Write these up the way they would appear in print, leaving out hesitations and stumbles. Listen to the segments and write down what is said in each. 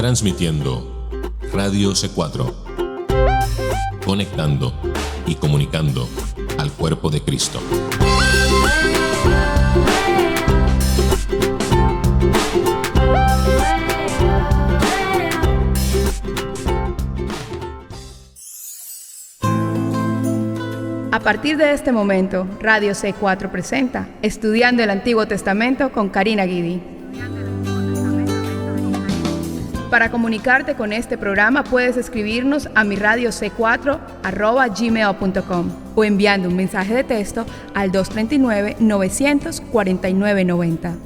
Transmitiendo Radio C4, conectando y comunicando al cuerpo de Cristo. A partir de este momento, Radio C4 presenta Estudiando el Antiguo Testamento con Karina Guidi. Para comunicarte con este programa puedes escribirnos a miradiocc4@gmail.com o enviando un mensaje de texto al 239-949-90.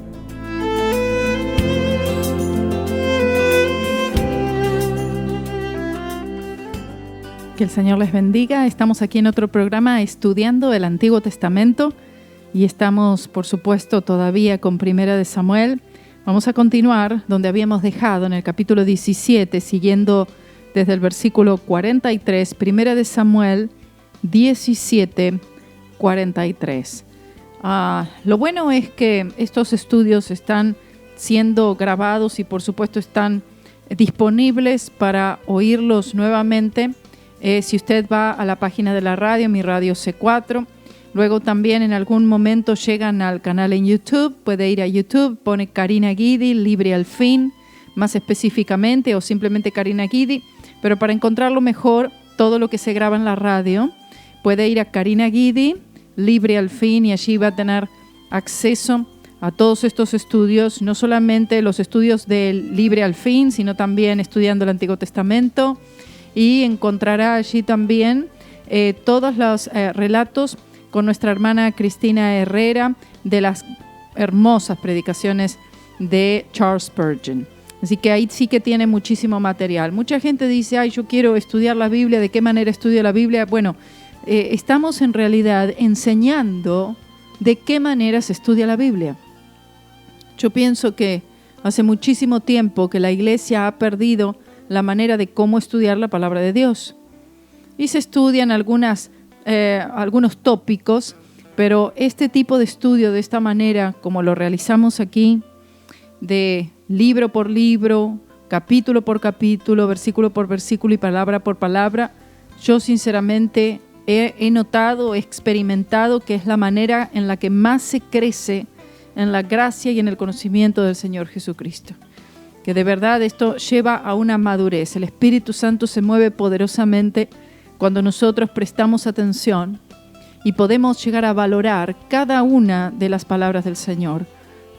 Que el Señor les bendiga. Estamos aquí en otro programa estudiando el Antiguo Testamento y estamos, por supuesto, todavía con Primera de Samuel. Vamos a continuar donde habíamos dejado en el capítulo 17, siguiendo desde el versículo 43, Primera de Samuel 17, 43. Lo bueno es que estos estudios están siendo grabados y por supuesto están disponibles para oírlos nuevamente. Si usted va a la página de la radio, Mi Radio C4, luego también en algún momento llegan al canal en YouTube, puede ir a YouTube, pone Karina Guidi, Libre al Fin, más específicamente, o simplemente Karina Guidi, pero para encontrarlo mejor, todo lo que se graba en la radio, puede ir a Karina Guidi, Libre al Fin, y allí va a tener acceso a todos estos estudios, no solamente los estudios del Libre al Fin, sino también estudiando el Antiguo Testamento, y encontrará allí también todos los relatos con nuestra hermana Cristina Herrera de las hermosas predicaciones de Charles Spurgeon. Así que ahí sí que tiene muchísimo material. Mucha gente dice, yo quiero estudiar la Biblia, ¿de qué manera estudio la Biblia? Bueno, estamos en realidad enseñando de qué manera se estudia la Biblia. Yo pienso que hace muchísimo tiempo que la iglesia ha perdido la manera de cómo estudiar la palabra de Dios. Y se estudian algunos tópicos, pero este tipo de estudio de esta manera, como lo realizamos aquí, de libro por libro, capítulo por capítulo, versículo por versículo y palabra por palabra, yo sinceramente he notado, he experimentado que es la manera en la que más se crece en la gracia y en el conocimiento del Señor Jesucristo. Que de verdad esto lleva a una madurez. El Espíritu Santo se mueve poderosamente cuando nosotros prestamos atención y podemos llegar a valorar cada una de las palabras del Señor.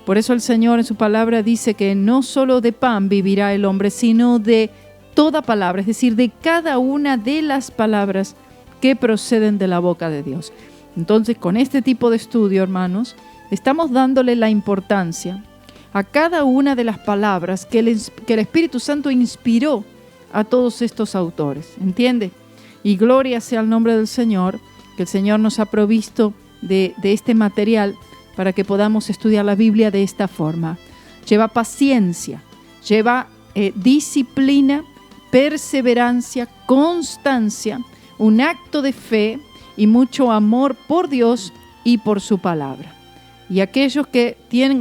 Por eso el Señor en su palabra dice que no solo de pan vivirá el hombre, sino de toda palabra, es decir, de cada una de las palabras que proceden de la boca de Dios. Entonces, con este tipo de estudio, hermanos, estamos dándole la importancia a cada una de las palabras que el Espíritu Santo inspiró a todos estos autores. ¿Entiende? Y gloria sea el nombre del Señor, que el Señor nos ha provisto de este material para que podamos estudiar la Biblia de esta forma. Lleva paciencia, lleva disciplina, perseverancia, constancia, un acto de fe y mucho amor por Dios y por su palabra. Y aquellos que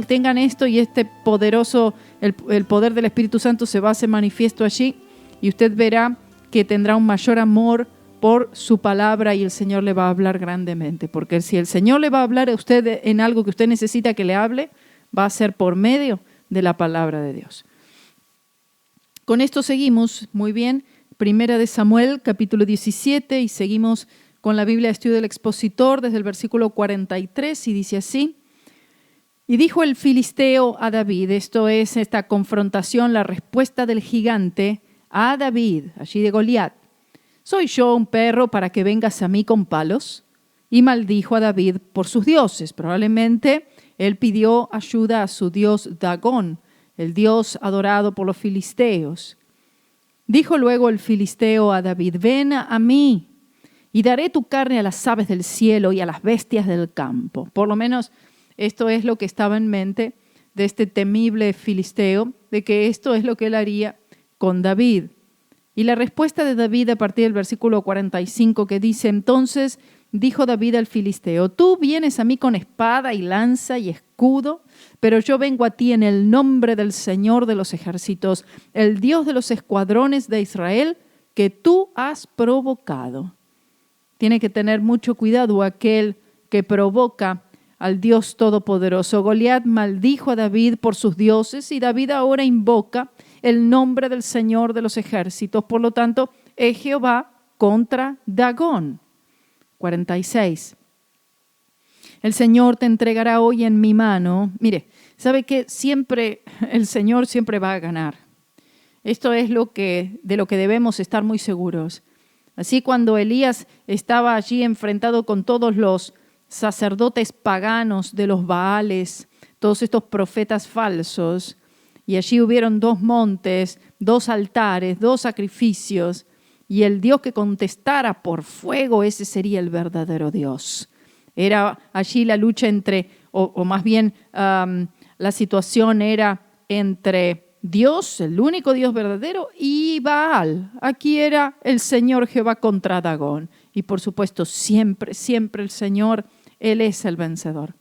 tengan esto y este poderoso, el poder del Espíritu Santo se va a hacer manifiesto allí, y usted verá que tendrá un mayor amor por su palabra y el Señor le va a hablar grandemente. Porque si el Señor le va a hablar a usted en algo que usted necesita que le hable, va a ser por medio de la palabra de Dios. Con esto seguimos, muy bien, Primera de Samuel, capítulo 17, y seguimos con la Biblia de Estudio del Expositor desde el versículo 43, y dice así: Y dijo el filisteo a David, esto es esta confrontación, la respuesta del gigante a David, allí de Goliat: ¿Soy yo un perro para que vengas a mí con palos? Y maldijo a David por sus dioses. Probablemente él pidió ayuda a su dios Dagón, el dios adorado por los filisteos. Dijo luego el filisteo a David: ven a mí y daré tu carne a las aves del cielo y a las bestias del campo. Por lo menos esto es lo que estaba en mente de este temible filisteo, de que esto es lo que él haría con David. Y la respuesta de David a partir del versículo 45 que dice: entonces dijo David al filisteo: tú vienes a mí con espada y lanza y escudo, pero yo vengo a ti en el nombre del Señor de los ejércitos, el Dios de los escuadrones de Israel, que tú has provocado. Tiene que tener mucho cuidado aquel que provoca al Dios Todopoderoso. Goliat maldijo a David por sus dioses y David ahora invoca el nombre del Señor de los ejércitos. Por lo tanto, es Jehová contra Dagón. 46. El Señor te entregará hoy en mi mano. Mire, sabe que el Señor siempre va a ganar. Esto es de lo que debemos estar muy seguros. Así cuando Elías estaba allí enfrentado con todos los sacerdotes paganos de los Baales, todos estos profetas falsos, y allí hubieron 2 montes, 2 altares, 2 sacrificios, y el Dios que contestara por fuego, ese sería el verdadero Dios. Era allí la lucha o más bien la situación era entre Dios, el único Dios verdadero, y Baal. Aquí era el Señor Jehová contra Dagón. Y por supuesto, siempre el Señor, Él es el vencedor.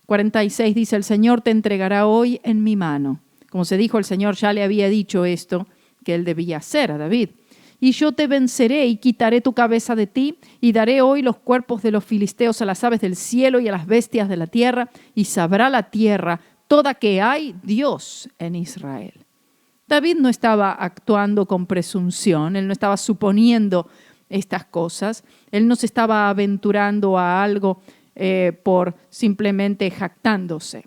46 dice: el Señor te entregará hoy en mi mano. Como se dijo, el Señor ya le había dicho esto que Él debía hacer a David. Y yo te venceré y quitaré tu cabeza de ti, y daré hoy los cuerpos de los filisteos a las aves del cielo y a las bestias de la tierra, y sabrá la tierra toda que hay Dios en Israel. David no estaba actuando con presunción, él no estaba suponiendo estas cosas, él no se estaba aventurando a algo por simplemente jactándose,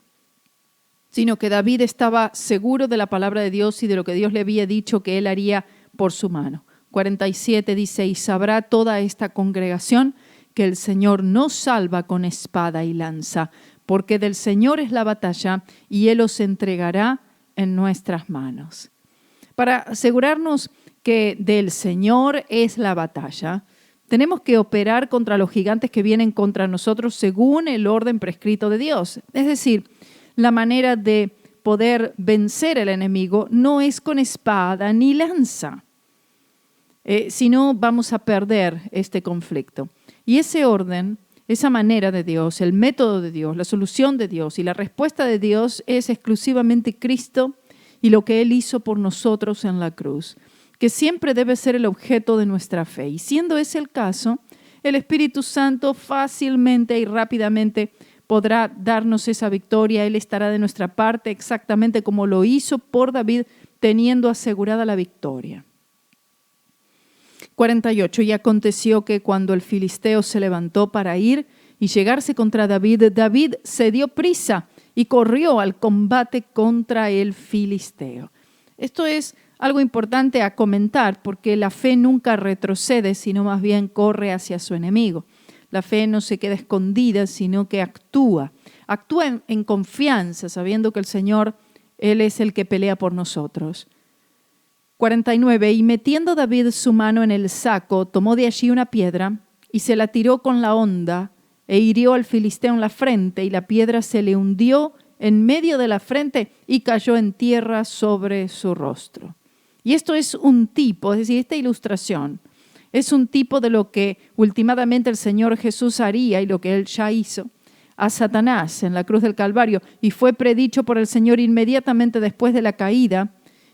sino que David estaba seguro de la palabra de Dios y de lo que Dios le había dicho que él haría por su mano. 47 dice: y sabrá toda esta congregación que el Señor no salva con espada y lanza, porque del Señor es la batalla y Él os entregará en nuestras manos. Para asegurarnos que del Señor es la batalla, tenemos que operar contra los gigantes que vienen contra nosotros según el orden prescrito de Dios. Es decir, la manera de poder vencer al enemigo no es con espada ni lanza, sino vamos a perder este conflicto. Y ese orden, esa manera de Dios, el método de Dios, la solución de Dios y la respuesta de Dios es exclusivamente Cristo y lo que Él hizo por nosotros en la cruz, que siempre debe ser el objeto de nuestra fe. Y siendo ese el caso, el Espíritu Santo fácilmente y rápidamente podrá darnos esa victoria. Él estará de nuestra parte exactamente como lo hizo por David, teniendo asegurada la victoria. 48. Y aconteció que cuando el filisteo se levantó para ir y llegarse contra David, David se dio prisa y corrió al combate contra el filisteo. Esto es algo importante a comentar porque la fe nunca retrocede, sino más bien corre hacia su enemigo. La fe no se queda escondida, sino que actúa. Actúa en confianza, sabiendo que el Señor, Él es el que pelea por nosotros. 49. Y metiendo David su mano en el saco, tomó de allí una piedra y se la tiró con la honda e hirió al filisteo en la frente, y la piedra se le hundió en medio de la frente y cayó en tierra sobre su rostro. Y esto es un tipo, es decir, esta ilustración es un tipo de lo que últimamente el Señor Jesús haría y lo que Él ya hizo a Satanás en la cruz del Calvario, y fue predicho por el Señor inmediatamente después de la caída.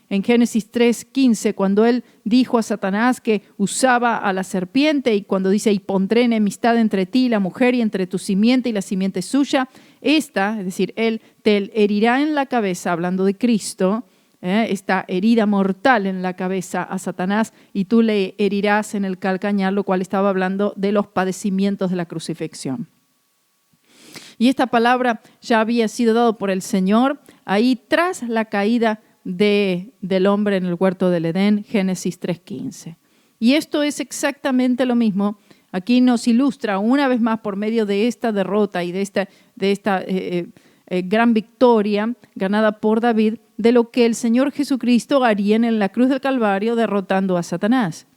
En Génesis 3:15, cuando Él dijo a Satanás que usaba a la serpiente, y cuando dice: y pondré enemistad entre ti y la mujer, y entre tu simiente y la simiente suya, esta, es decir, Él te herirá en la cabeza, hablando de Cristo, esta herida mortal en la cabeza a Satanás, y tú le herirás en el calcañar, lo cual estaba hablando de los padecimientos de la crucifixión. Y esta palabra ya había sido dada por el Señor ahí tras la caída del hombre en el huerto del Edén, Génesis 3:15. Y esto es exactamente lo mismo. Aquí nos ilustra una vez más por medio de esta derrota y de esta gran victoria ganada por David, de lo que el Señor Jesucristo haría en la cruz del Calvario derrotando a Satanás.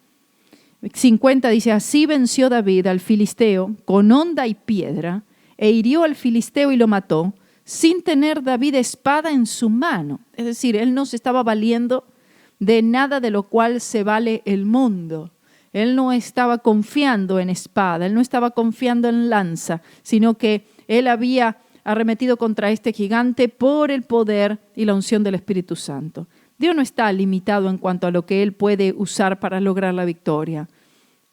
50 dice: así venció David al filisteo con honda y piedra, e hirió al filisteo y lo mató, sin tener David espada en su mano. Es decir, él no se estaba valiendo de nada de lo cual se vale el mundo. Él no estaba confiando en espada, él no estaba confiando en lanza, sino que él había arremetido contra este gigante por el poder y la unción del Espíritu Santo. Dios no está limitado en cuanto a lo que él puede usar para lograr la victoria.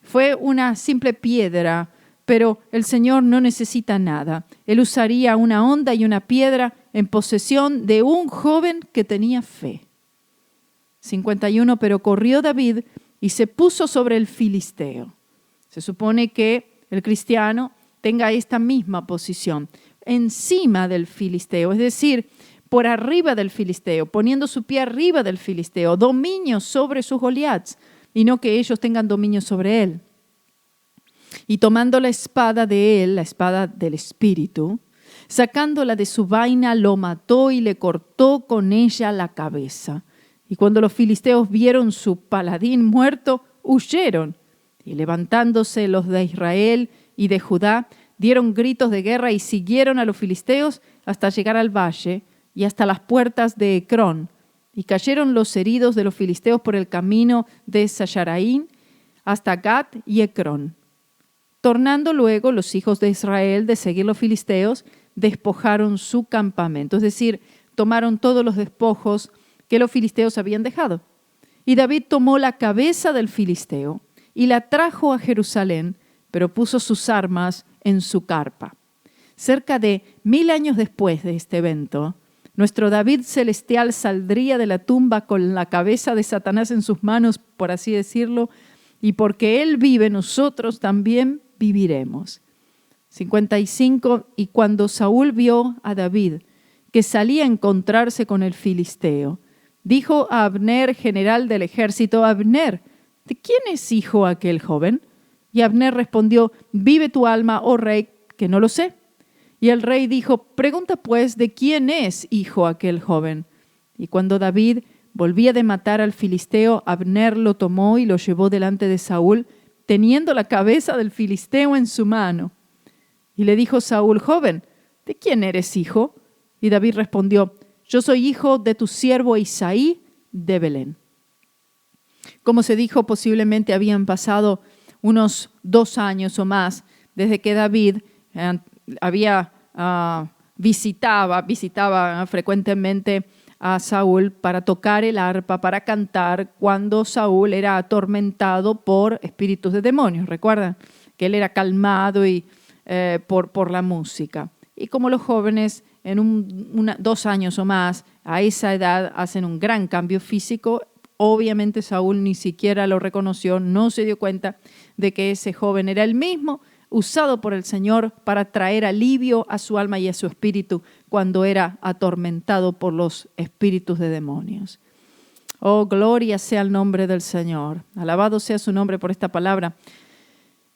Fue una simple piedra, pero el Señor no necesita nada. Él usaría una onda y una piedra en posesión de un joven que tenía fe. 51, pero corrió David y se puso sobre el filisteo. Se supone que el cristiano tenga esta misma posición, encima del filisteo, es decir, por arriba del filisteo, poniendo su pie arriba del filisteo, dominio sobre sus Goliats, y no que ellos tengan dominio sobre él. Y tomando la espada de él, la espada del Espíritu, sacándola de su vaina, lo mató y le cortó con ella la cabeza. Y cuando los filisteos vieron su paladín muerto, huyeron. Y levantándose los de Israel y de Judá, dieron gritos de guerra y siguieron a los filisteos hasta llegar al valle y hasta las puertas de Ecrón. Y cayeron los heridos de los filisteos por el camino de Sasharaín hasta Gat y Ecrón. Tornando luego los hijos de Israel de seguir los filisteos, despojaron su campamento, es decir, tomaron todos los despojos que los filisteos habían dejado. Y David tomó la cabeza del filisteo y la trajo a Jerusalén, pero puso sus armas en su carpa. Cerca de 1000 años después de este evento, nuestro David celestial saldría de la tumba con la cabeza de Satanás en sus manos, por así decirlo, y porque él vive, nosotros también viviremos. 55, y cuando Saúl vio a David, que salía a encontrarse con el filisteo, dijo a Abner, general del ejército: Abner, ¿de quién es hijo aquel joven? Y Abner respondió: vive tu alma, oh rey, que no lo sé. Y el rey dijo: pregunta pues, ¿de quién es hijo aquel joven? Y cuando David volvía de matar al filisteo, Abner lo tomó y lo llevó delante de Saúl, teniendo la cabeza del filisteo en su mano. Y le dijo Saúl: joven, ¿de quién eres hijo? Y David respondió: yo soy hijo de tu siervo Isaí de Belén. Como se dijo, posiblemente habían pasado unos 2 años o más desde que David visitaba frecuentemente a Saúl para tocar el arpa, para cantar, cuando Saúl era atormentado por espíritus de demonios. Recuerdan que él era calmado por la música. Y como los jóvenes en 2 años o más, a esa edad hacen un gran cambio físico, obviamente Saúl ni siquiera lo reconoció, no se dio cuenta de que ese joven era el mismo usado por el Señor para traer alivio a su alma y a su espíritu cuando era atormentado por los espíritus de demonios. Oh, gloria sea el nombre del Señor. Alabado sea su nombre por esta palabra.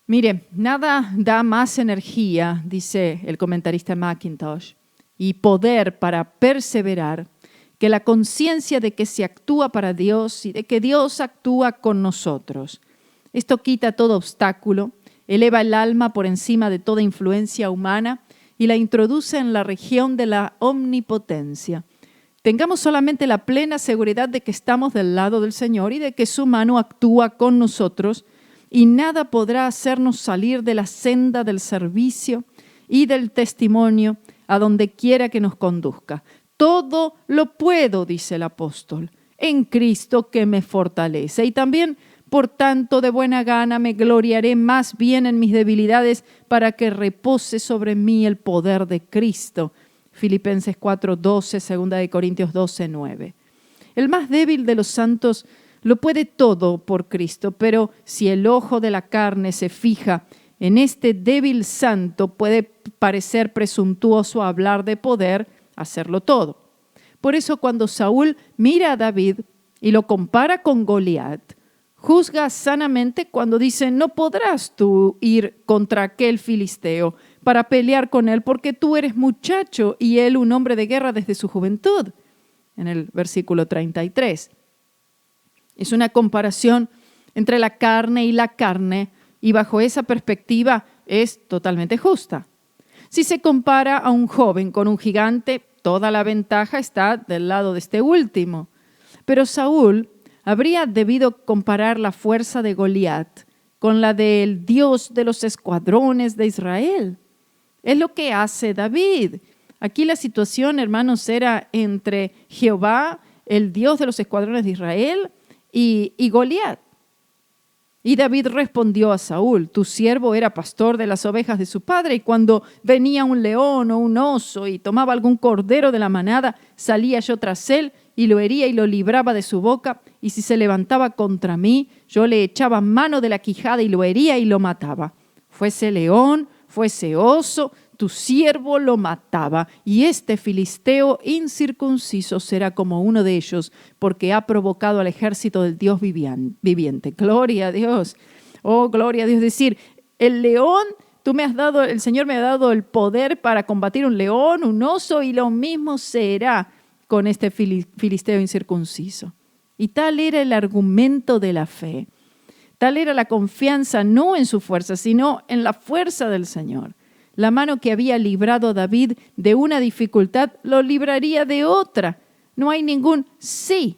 Mire, nada da más energía, dice el comentarista McIntosh, y poder para perseverar que la conciencia de que se actúa para Dios y de que Dios actúa con nosotros. Esto quita todo obstáculo, eleva el alma por encima de toda influencia humana y la introduce en la región de la omnipotencia. Tengamos solamente la plena seguridad de que estamos del lado del Señor y de que su mano actúa con nosotros, y nada podrá hacernos salir de la senda del servicio y del testimonio a donde quiera que nos conduzca. Todo lo puedo, dice el apóstol, en Cristo que me fortalece. Y también, por tanto, de buena gana me gloriaré más bien en mis debilidades para que repose sobre mí el poder de Cristo. Filipenses 4:12, 2 Corintios 12:9. El más débil de los santos lo puede todo por Cristo, pero si el ojo de la carne se fija en este débil santo, puede parecer presuntuoso hablar de poder hacerlo todo. Por eso cuando Saúl mira a David y lo compara con Goliat, juzga sanamente cuando dice: no podrás tú ir contra aquel filisteo para pelear con él, porque tú eres muchacho y él un hombre de guerra desde su juventud. En el versículo 33. Es una comparación entre la carne y la carne, y bajo esa perspectiva es totalmente justa. Si se compara a un joven con un gigante, toda la ventaja está del lado de este último. Pero Saúl habría debido comparar la fuerza de Goliat con la del Dios de los escuadrones de Israel. Es lo que hace David. Aquí la situación, hermanos, era entre Jehová, el Dios de los escuadrones de Israel, y Goliat. Y David respondió a Saúl: tu siervo era pastor de las ovejas de su padre, y cuando venía un león o un oso y tomaba algún cordero de la manada, salía yo tras él y lo hería y lo libraba de su boca, y si se levantaba contra mí, yo le echaba mano de la quijada y lo hería y lo mataba. Fuese león, fuese oso, tu siervo lo mataba, y este filisteo incircunciso será como uno de ellos, porque ha provocado al ejército del Dios viviente. Gloria a Dios. Oh, gloria a Dios. Es decir, el león, el Señor me ha dado el poder para combatir un león, un oso, y lo mismo será con este filisteo incircunciso. Y tal era el argumento de la fe. Tal era la confianza, no en su fuerza, sino en la fuerza del Señor. La mano que había librado a David de una dificultad lo libraría de otra. No hay ningún sí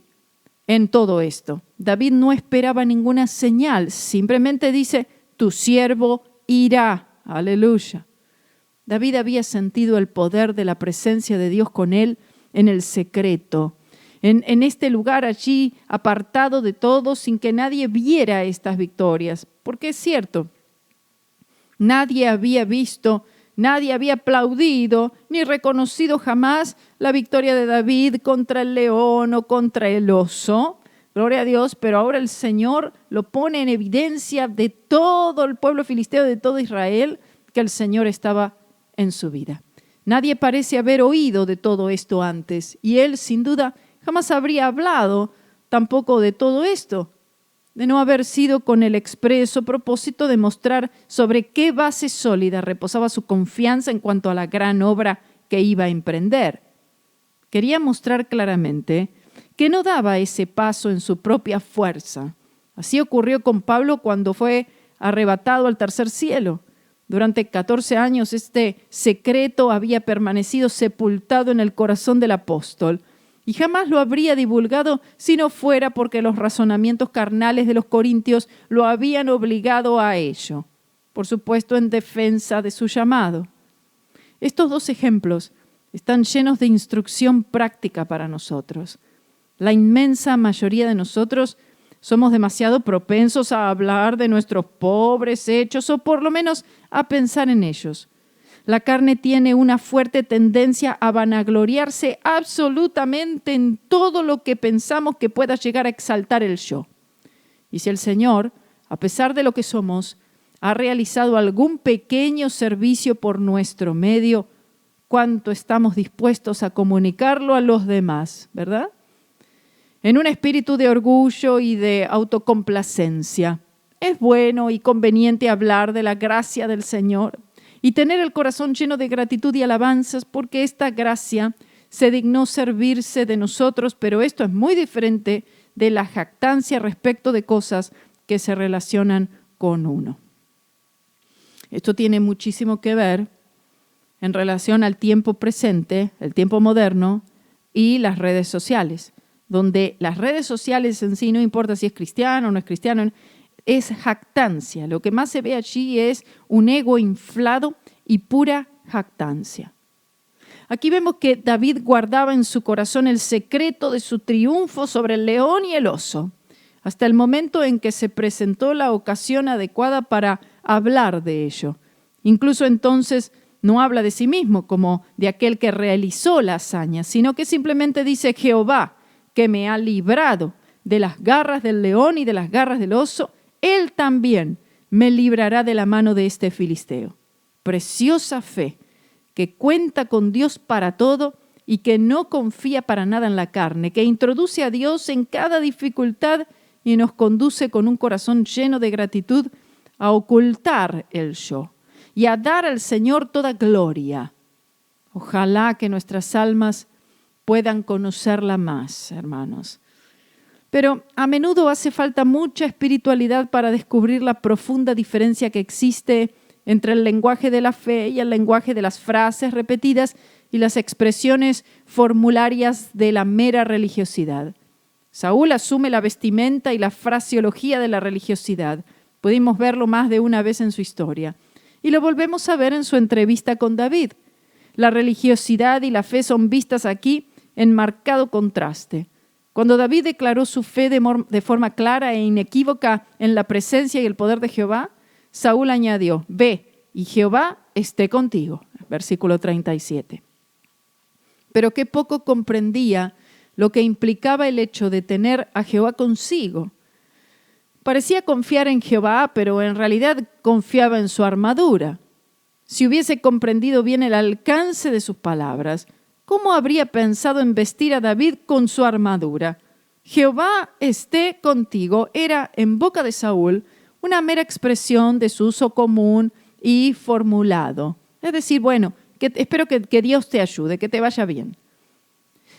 en todo esto. David no esperaba ninguna señal, simplemente dice: tu siervo irá. Aleluya. David había sentido el poder de la presencia de Dios con él en el secreto, en este lugar allí apartado de todos, sin que nadie viera estas victorias. Porque es cierto, nadie había visto, nadie había aplaudido ni reconocido jamás la victoria de David contra el león o contra el oso. Gloria a Dios, pero ahora el Señor lo pone en evidencia de todo el pueblo filisteo, de todo Israel, que el Señor estaba en su vida. Nadie parece haber oído de todo esto antes, y él sin duda jamás habría hablado tampoco de todo esto, de no haber sido con el expreso propósito de mostrar sobre qué base sólida reposaba su confianza en cuanto a la gran obra que iba a emprender. Quería mostrar claramente que no daba ese paso en su propia fuerza. Así ocurrió con Pablo cuando fue arrebatado al tercer cielo. Durante 14 años este secreto había permanecido sepultado en el corazón del apóstol, y jamás lo habría divulgado si no fuera porque los razonamientos carnales de los corintios lo habían obligado a ello, por supuesto en defensa de su llamado. Estos dos ejemplos están llenos de instrucción práctica para nosotros. La inmensa mayoría de nosotros somos demasiado propensos a hablar de nuestros pobres hechos, o por lo menos a pensar en ellos. La carne tiene una fuerte tendencia a vanagloriarse absolutamente en todo lo que pensamos que pueda llegar a exaltar el yo. Y si el Señor, a pesar de lo que somos, ha realizado algún pequeño servicio por nuestro medio, ¿cuánto estamos dispuestos a comunicarlo a los demás, verdad? En un espíritu de orgullo y de autocomplacencia. Es bueno y conveniente hablar de la gracia del Señor y tener el corazón lleno de gratitud y alabanzas, porque esta gracia se dignó servirse de nosotros, pero esto es muy diferente de la jactancia respecto de cosas que se relacionan con uno. Esto tiene muchísimo que ver en relación al tiempo presente, el tiempo moderno y las redes sociales, donde las redes sociales en sí, no importa si es cristiano o no es cristiano, es jactancia. Lo que más se ve allí es un ego inflado y pura jactancia. Aquí vemos que David guardaba en su corazón el secreto de su triunfo sobre el león y el oso, hasta el momento en que se presentó la ocasión adecuada para hablar de ello. Incluso entonces no habla de sí mismo como de aquel que realizó la hazaña, sino que simplemente dice: Jehová, que me ha librado de las garras del león y de las garras del oso, Él también me librará de la mano de este filisteo. Preciosa fe, que cuenta con Dios para todo y que no confía para nada en la carne, que introduce a Dios en cada dificultad y nos conduce con un corazón lleno de gratitud a ocultar el yo y a dar al Señor toda gloria. Ojalá que nuestras almas puedan conocerla más, hermanos. Pero a menudo hace falta mucha espiritualidad para descubrir la profunda diferencia que existe entre el lenguaje de la fe y el lenguaje de las frases repetidas y las expresiones formularias de la mera religiosidad. Saúl asume la vestimenta y la fraseología de la religiosidad, Pudimos verlo más de una vez en su historia. Y lo volvemos a ver en su entrevista con David. La religiosidad y la fe son vistas aquí en marcado contraste. Cuando David declaró su fe de forma clara e inequívoca en la presencia y el poder de Jehová, Saúl añadió, ve, y Jehová esté contigo. Versículo 37. Pero qué poco comprendía lo que implicaba el hecho de tener a Jehová consigo. Parecía confiar en Jehová, pero en realidad confiaba en su armadura. Si hubiese comprendido bien el alcance de sus palabras, ¿cómo habría pensado en vestir a David con su armadura? Jehová esté contigo era en boca de Saúl una mera expresión de su uso común y formulado. Es decir, bueno, espero que Dios te ayude, que te vaya bien.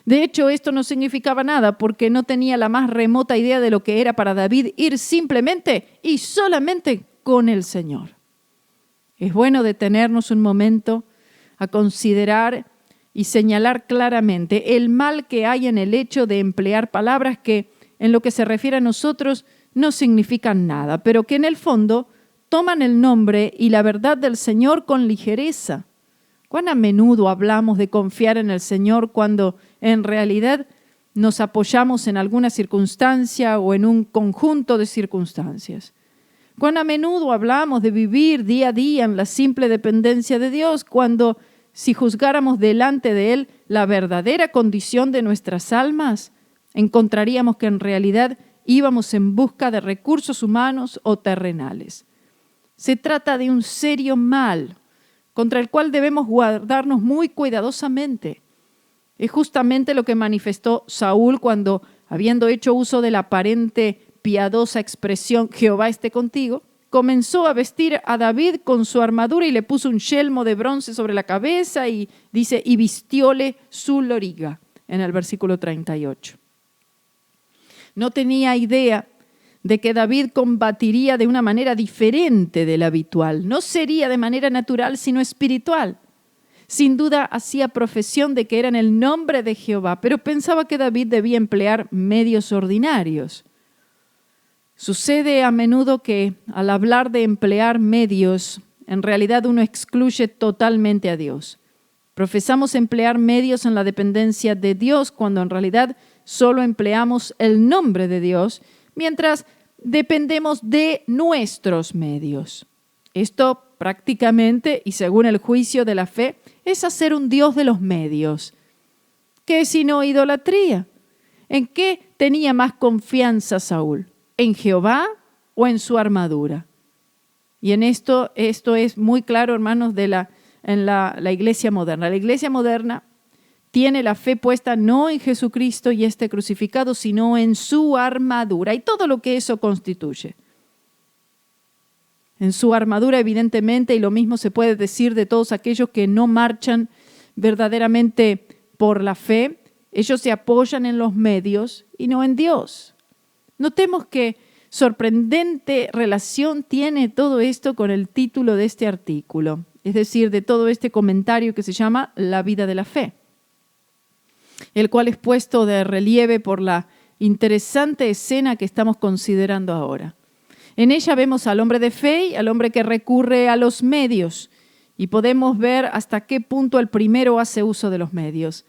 De hecho, esto no significaba nada porque no tenía la más remota idea de lo que era para David ir simplemente y solamente con el Señor. Es bueno detenernos un momento a considerar y señalar claramente el mal que hay en el hecho de emplear palabras que, en lo que se refiere a nosotros, no significan nada, pero que en el fondo toman el nombre y la verdad del Señor con ligereza. ¿Cuán a menudo hablamos de confiar en el Señor cuando en realidad nos apoyamos en alguna circunstancia o en un conjunto de circunstancias? ¿Cuán a menudo hablamos de vivir día a día en la simple dependencia de Dios cuando, si juzgáramos delante de Él la verdadera condición de nuestras almas, encontraríamos que en realidad íbamos en busca de recursos humanos o terrenales? Se trata de un serio mal contra el cual debemos guardarnos muy cuidadosamente. Es justamente lo que manifestó Saúl cuando, habiendo hecho uso de la aparente piadosa expresión Jehová esté contigo, comenzó a vestir a David con su armadura y le puso un yelmo de bronce sobre la cabeza y dice, y vistióle su loriga, en el versículo 38. No tenía idea de que David combatiría de una manera diferente de la habitual. No sería de manera natural, sino espiritual. Sin duda hacía profesión de que era en el nombre de Jehová, pero pensaba que David debía emplear medios ordinarios. Sucede a menudo que al hablar de emplear medios, en realidad uno excluye totalmente a Dios. Profesamos emplear medios en la dependencia de Dios cuando en realidad solo empleamos el nombre de Dios, mientras dependemos de nuestros medios. Esto prácticamente, y según el juicio de la fe, es hacer un Dios de los medios. ¿Qué sino idolatría? ¿En qué tenía más confianza Saúl? ¿En Jehová o en su armadura? Y en esto es muy claro, hermanos, en la iglesia moderna. La iglesia moderna tiene la fe puesta no en Jesucristo y este crucificado, sino en su armadura y todo lo que eso constituye. En su armadura, evidentemente, y lo mismo se puede decir de todos aquellos que no marchan verdaderamente por la fe, ellos se apoyan en los medios y no en Dios. Notemos qué sorprendente relación tiene todo esto con el título de este artículo, es decir, de todo este comentario que se llama La vida de la fe, el cual es puesto de relieve por la interesante escena que estamos considerando ahora. En ella vemos al hombre de fe y al hombre que recurre a los medios, y podemos ver hasta qué punto el primero hace uso de los medios.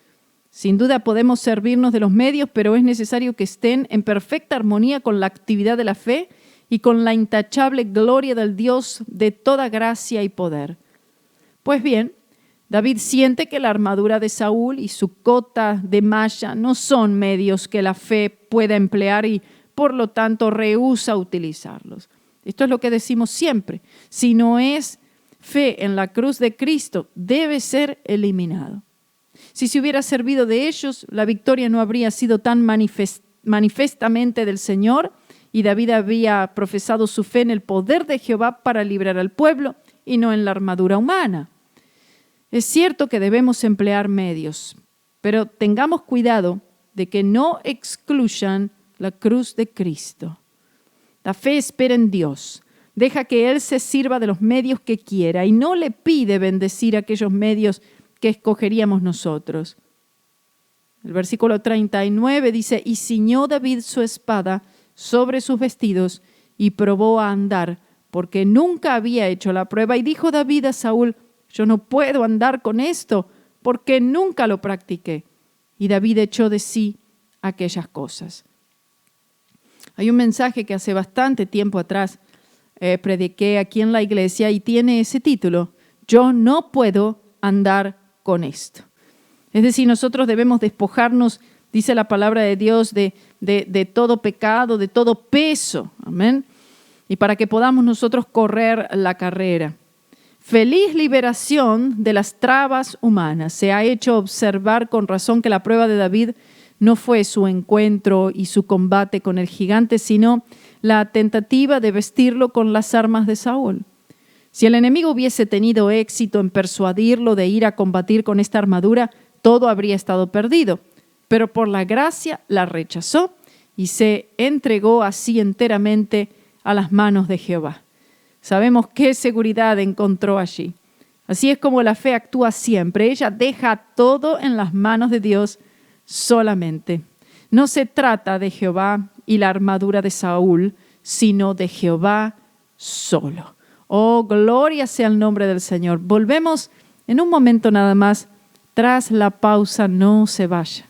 Sin duda podemos servirnos de los medios, pero es necesario que estén en perfecta armonía con la actividad de la fe y con la intachable gloria del Dios de toda gracia y poder. Pues bien, David siente que la armadura de Saúl y su cota de malla no son medios que la fe pueda emplear y, por lo tanto, rehúsa utilizarlos. Esto es lo que decimos siempre. Si no es fe en la cruz de Cristo, debe ser eliminado. Si se hubiera servido de ellos, la victoria no habría sido tan manifestamente del Señor y David había profesado su fe en el poder de Jehová para librar al pueblo y no en la armadura humana. Es cierto que debemos emplear medios, pero tengamos cuidado de que no excluyan la cruz de Cristo. La fe espera en Dios, deja que Él se sirva de los medios que quiera y no le pide bendecir aquellos medios que escogeríamos nosotros. El versículo 39 dice, y ciñó David su espada sobre sus vestidos y probó a andar porque nunca había hecho la prueba. Y dijo David a Saúl: yo no puedo andar con esto, porque nunca lo practiqué. Y David echó de sí aquellas cosas. Hay un mensaje que hace bastante tiempo atrás prediqué aquí en la iglesia y tiene ese título: yo no puedo andar con esto. Es decir, nosotros debemos despojarnos, dice la palabra de Dios, de todo pecado, de todo peso. Amén. Y para que podamos nosotros correr la carrera. Feliz liberación de las trabas humanas. Se ha hecho observar con razón que la prueba de David no fue su encuentro y su combate con el gigante, sino la tentativa de vestirlo con las armas de Saúl. Si el enemigo hubiese tenido éxito en persuadirlo de ir a combatir con esta armadura, todo habría estado perdido. Pero por la gracia la rechazó y se entregó así enteramente a las manos de Jehová. Sabemos qué seguridad encontró allí. Así es como la fe actúa siempre. Ella deja todo en las manos de Dios solamente. No se trata de Jehová y la armadura de Saúl, sino de Jehová solo. Oh, gloria sea el nombre del Señor. Volvemos en un momento nada más. Tras la pausa, no se vaya.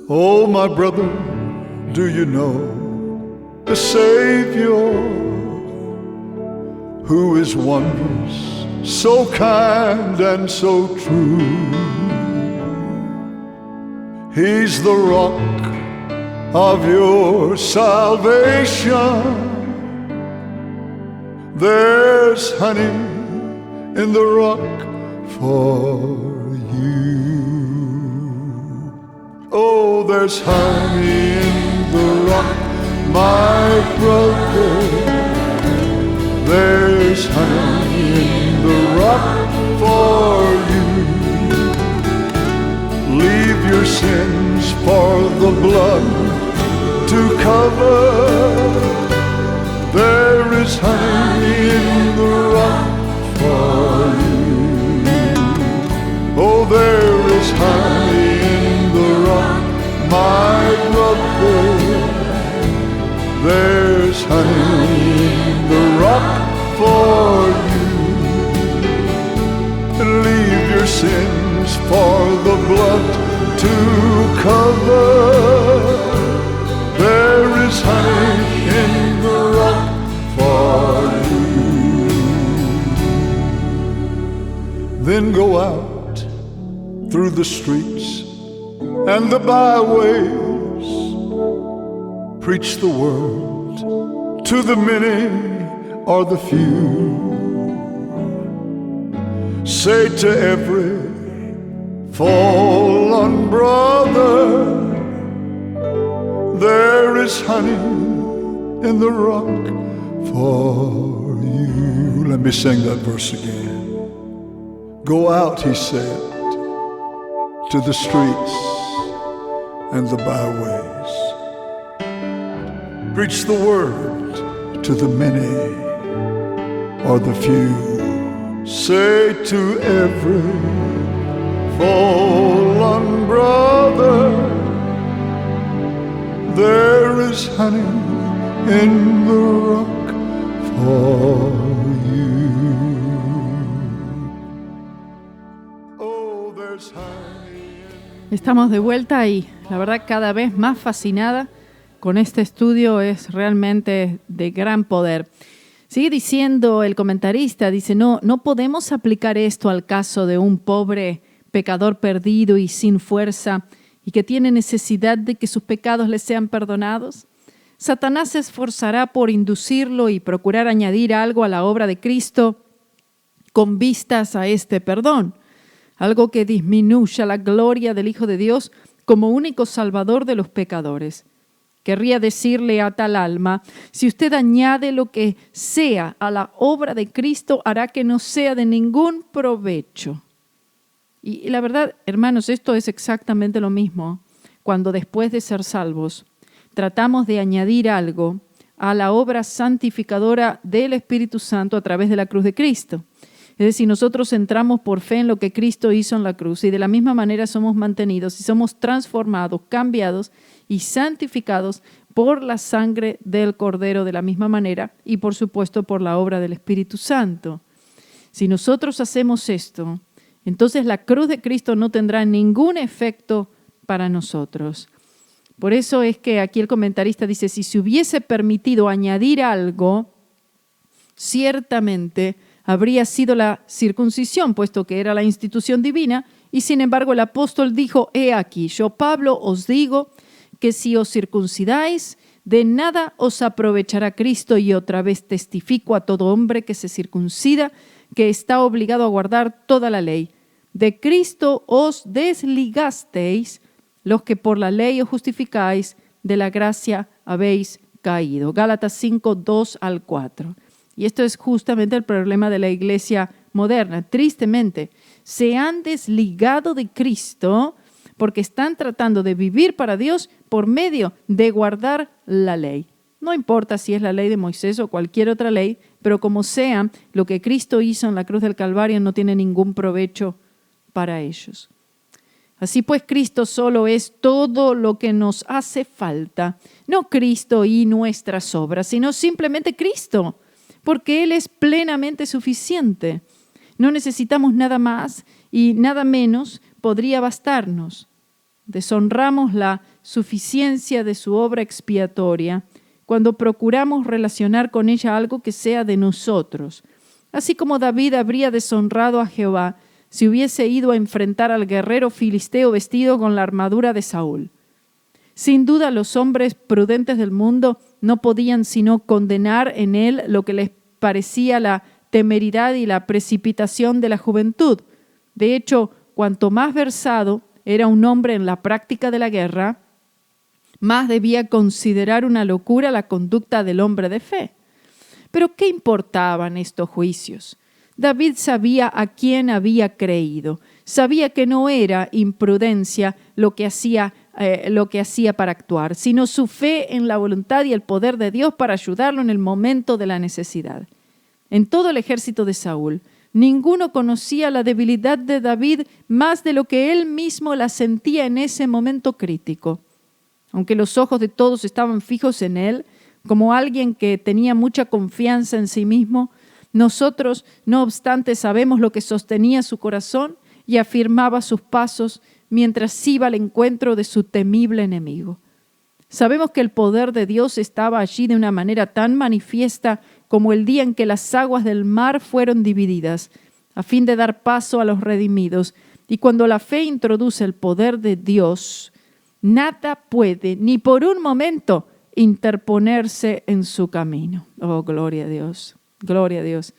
Oh, my brother, do you know the Savior who is wondrous, so kind and so true? He's the rock of your salvation. There's honey in the rock for you. Oh, there's honey in the rock, my brother. There's honey in the rock for you. Leave your sins for the blood to cover. There is honey in the rock for you. Oh, there is honey in the rock, my brother. There's honey in the rock for you. Leave your sins for the blood to cover. There is honey in the rock for you. Then go out through the streets and the byways. Preach the word to the many or the few. Say to every fallen brother, there is honey in the rock for you. Let me sing that verse again. Go out, he said, to the streets and the byways. Preach the word to the many or the few. Say to every fallen brother, there is honey in the rock for you. Oh, there's honey. Estamos de vuelta y la verdad cada vez más fascinada con este estudio. Es realmente de gran poder. Sigue diciendo el comentarista, dice, no podemos aplicar esto al caso de un pobre pecador perdido y sin fuerza y que tiene necesidad de que sus pecados le sean perdonados. Satanás se esforzará por inducirlo y procurar añadir algo a la obra de Cristo con vistas a este perdón, algo que disminuya la gloria del Hijo de Dios como único salvador de los pecadores. Querría decirle a tal alma, si usted añade lo que sea a la obra de Cristo, hará que no sea de ningún provecho. Y la verdad, hermanos, esto es exactamente lo mismo cuando después de ser salvos tratamos de añadir algo a la obra santificadora del Espíritu Santo a través de la cruz de Cristo. Es decir, nosotros entramos por fe en lo que Cristo hizo en la cruz y de la misma manera somos mantenidos y somos transformados, cambiados y santificados por la sangre del Cordero de la misma manera y por supuesto por la obra del Espíritu Santo. Si nosotros hacemos esto, entonces la cruz de Cristo no tendrá ningún efecto para nosotros. Por eso es que aquí el comentarista dice, si se hubiese permitido añadir algo, ciertamente habría sido la circuncisión, puesto que era la institución divina, y sin embargo el apóstol dijo, he aquí, yo Pablo os digo que si os circuncidáis, de nada os aprovechará Cristo, y otra vez testifico a todo hombre que se circuncida, que está obligado a guardar toda la ley. De Cristo os desligasteis, los que por la ley os justificáis, de la gracia habéis caído. Gálatas 5, 2 al 4. Y esto es justamente el problema de la iglesia moderna. Tristemente, se han desligado de Cristo porque están tratando de vivir para Dios por medio de guardar la ley. No importa si es la ley de Moisés o cualquier otra ley, pero como sea, lo que Cristo hizo en la cruz del Calvario no tiene ningún provecho para ellos. Así pues, Cristo solo es todo lo que nos hace falta. No Cristo y nuestras obras, sino simplemente Cristo, porque Él es plenamente suficiente. No necesitamos nada más y nada menos podría bastarnos. Deshonramos la suficiencia de su obra expiatoria cuando procuramos relacionar con ella algo que sea de nosotros. Así como David habría deshonrado a Jehová si hubiese ido a enfrentar al guerrero filisteo vestido con la armadura de Saúl. Sin duda, los hombres prudentes del mundo no podían sino condenar en él lo que les parecía la temeridad y la precipitación de la juventud. De hecho, cuanto más versado era un hombre en la práctica de la guerra, más debía considerar una locura la conducta del hombre de fe. Pero ¿qué importaban estos juicios? David sabía a quién había creído. Sabía que no era imprudencia lo que hacía para actuar, sino su fe en la voluntad y el poder de Dios para ayudarlo en el momento de la necesidad. En todo el ejército de Saúl, ninguno conocía la debilidad de David más de lo que él mismo la sentía en ese momento crítico. Aunque los ojos de todos estaban fijos en él, como alguien que tenía mucha confianza en sí mismo, nosotros, no obstante, sabemos lo que sostenía su corazón y afirmaba sus pasos mientras iba al encuentro de su temible enemigo. Sabemos que el poder de Dios estaba allí de una manera tan manifiesta como el día en que las aguas del mar fueron divididas, a fin de dar paso a los redimidos. Y cuando la fe introduce el poder de Dios, nada puede, ni por un momento, interponerse en su camino. Oh, gloria a Dios, gloria a Dios.